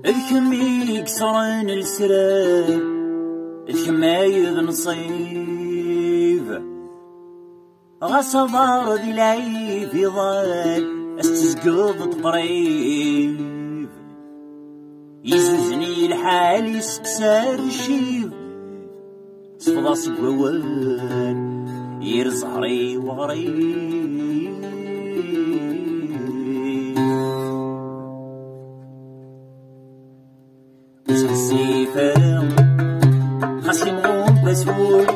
الكمي يكسرن السراب الكمايض نصيب غصبار ذي العيب يضال استسقط طريب يزوزني الحال يسكسر الشيب صفضا سقوان يرزهري وغريب السيفان خاصي مغوم بسهول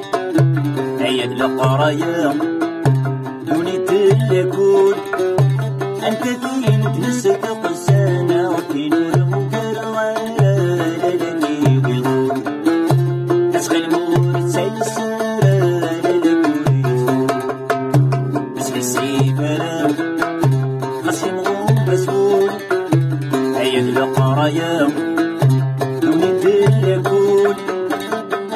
عيد لقرايا دوني تلاكول انت فين تنسك قسانة وفين المكرغة لالاني ويضول تسغي المور تسيسر لالاني ويضول بسغي السيفان خاصي مغوم بسهول عيد لقرايا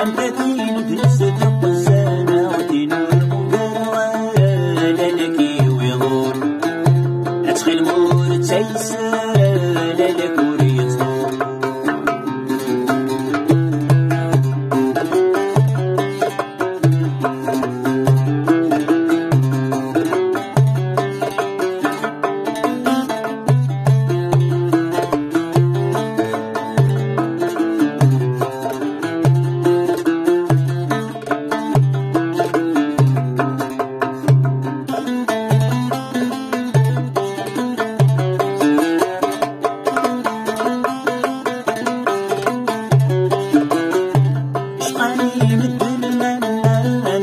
أنت فين تنسى القسانة وتنور المقروة لالكي ويضول أتخي المور تسيسر لالك وريطول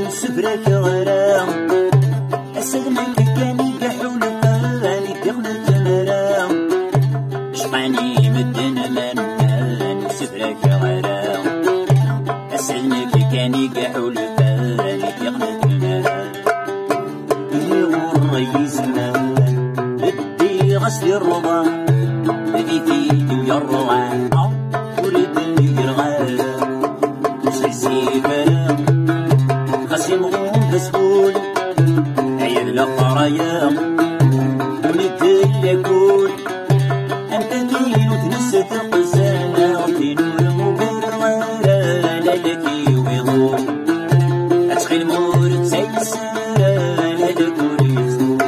سفرك غرام أسلمك كان يقحول فاني دخل التمرام شقاني مدن من سفرك غرام أسلمك كان يقحول فاني دخل التمرام يغري زمان بدي غسل الرضا بدي فيدي ويروان ولد يرغى سيسيبان خاصي مغوم بسهول عيد لقرايا دوني تلاكول انت فين وتنسى القسانة وفين المقرغة لالكي ويضول اتخي المور تسيسر لالك وريطول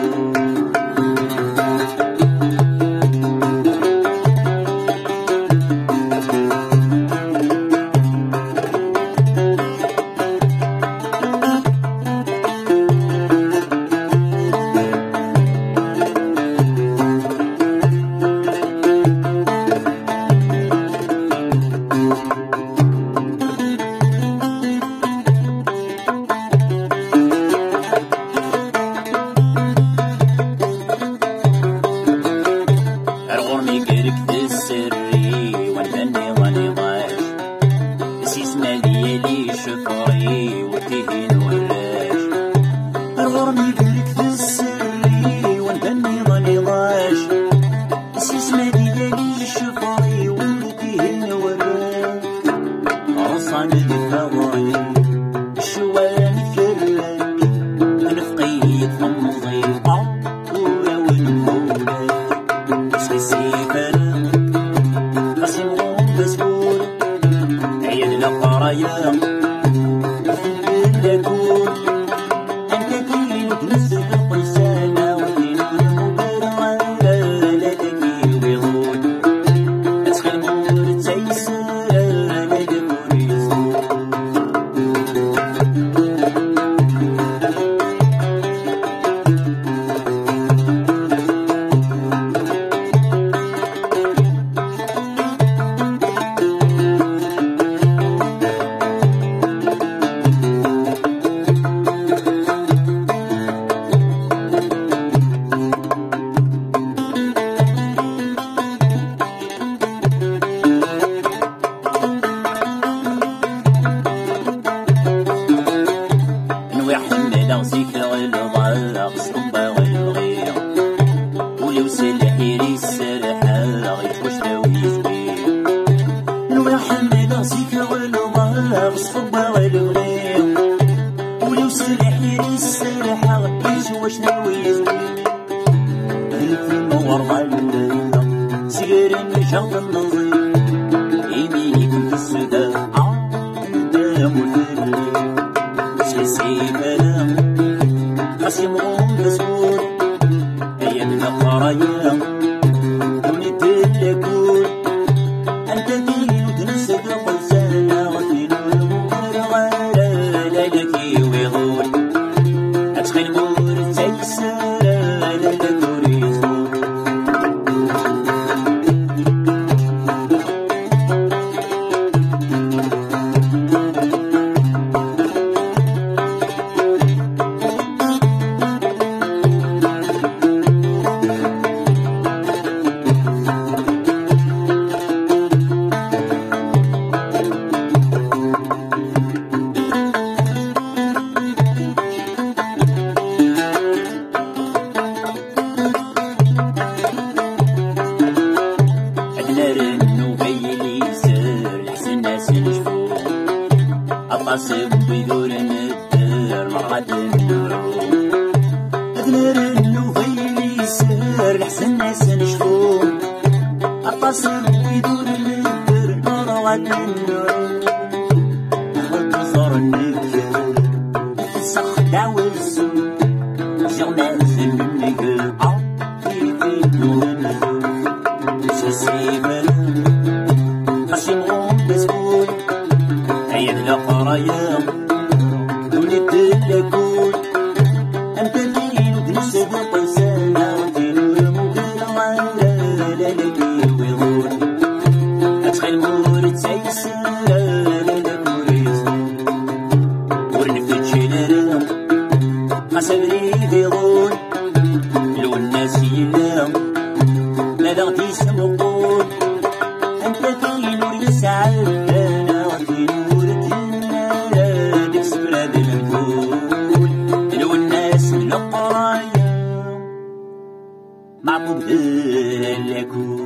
شفري وتهين وراش الغرمي قلك في السري والبني ظني ضاش اسمها ديالي شفري وتهين وراش عصان الفضاي الشوان كرك نفقي تمضي عطورة والمولى اسقي السيفان خاصي مغوم بسهول عيد لقرايا واش ناوي يزوي الف نور ظلنا سير نشاط النظير سدا عدام وثري سيسي فلام قاسم مسؤول أيام القرايا ولد الكون أنت دين وتنسى قلسانا غفين المغير غالا لالكي ويغول أتخيل مور تيسالا لالكوري القاسم ويدور الدار مرات النور أدنر النوفيل يسر لحسن الناس نشوفون القاسم ويدور الدار مرات النور وتصار النكر الصخدع والسوق جغناز النكر عطي في نور النور سيسيبا قاسم مسؤول أيام القرايا ولد الكون أنت الليل وتنسى قلسانا ودين المغير غالا لالكي ويغول أتخيل مورد سيسالا لالكوريز ورنفتشي لرام خسبري بيغول لو الناس يلام ماذا غدي يسمقون أنت كاين ويسعد معبود لكم